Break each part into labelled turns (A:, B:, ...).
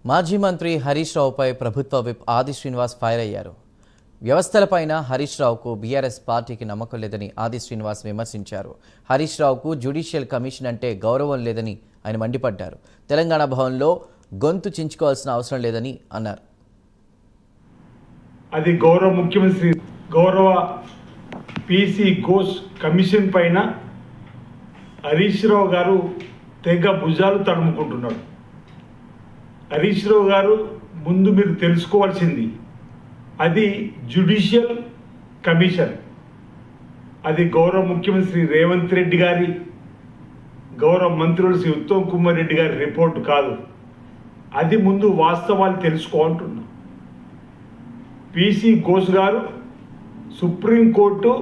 A: మాజీ మంత్రి హరీష్ రావుపై ప్రభుత్వ విప్ ఆది శ్రీనివాస్ ఫైర్ అయ్యారు. వ్యవస్థలపైన హరీష్ రావుకు బీఆర్ఎస్ పార్టీకి నమ్మకం లేదని ఆది శ్రీనివాస్ విమర్శించారు. హరీష్ రావుకు జ్యుడిషియల్ కమిషన్ అంటే గౌరవం లేదని ఆయన మండిపడ్డారు. తెలంగాణ భవన్లో గొంతు చించుకోవాల్సిన అవసరం లేదని అన్నారు.
B: అది గౌరవ ముఖ్యమంత్రి గౌరవ పీసీ ఘోష్ కమిషన్ పైన హరీష్ రావు గారు తెగ భుజాలు తడుముకుంటున్నాడు. హరీష్ రావు గారు ముందు మీరు తెలుసుకోవాల్సింది, అది జ్యుడిషియల్ కమిషన్, అది గౌరవ ముఖ్యమంత్రి రేవంత్ రెడ్డి గారి, గౌరవ మంత్రులు శ్రీ ఉత్తమ్ కుమార్ రెడ్డి గారి రిపోర్టు కాదు. అది ముందు వాస్తవాలు తెలుసుకోంటున్నా. పీసీ ఘోష్ గారు సుప్రీంకోర్టు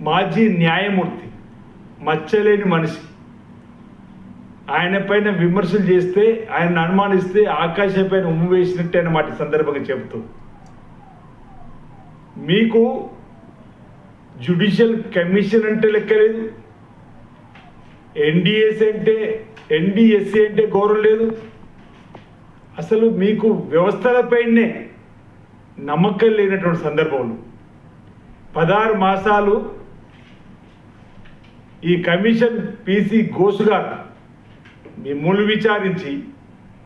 B: మాజీ న్యాయమూర్తి, మచ్చలేని మనిషి. ఆయన పైన విమర్శలు చేస్తే, ఆయన అనుమానిస్తే ఆకాశం పైన ఉమ్ము వేసినట్టే అన్నమాట సందర్భంగా చెబుతూ, మీకు జ్యుడిషియల్ కమిషన్ అంటే లెక్కలేదు, ఎన్డిఎస్ఏ అంటే గౌరవం లేదు. అసలు మీకు వ్యవస్థలపైనే నమ్మకం లేనటువంటి సందర్భంలో 16 మాసాలు ఈ కమిషన్ పీసీ ఘోష్ గారు మిమ్మల్ని విచారించి,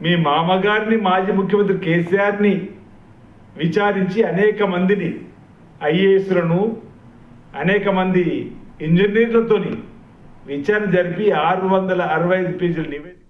B: మీ మామగారిని మాజీ ముఖ్యమంత్రి కేసీఆర్ని విచారించి, అనేక మందిని ఐఏఎస్లను, అనేక మంది ఇంజనీర్లతోని విచారణ జరిపి 665 పేజీల నివేదిక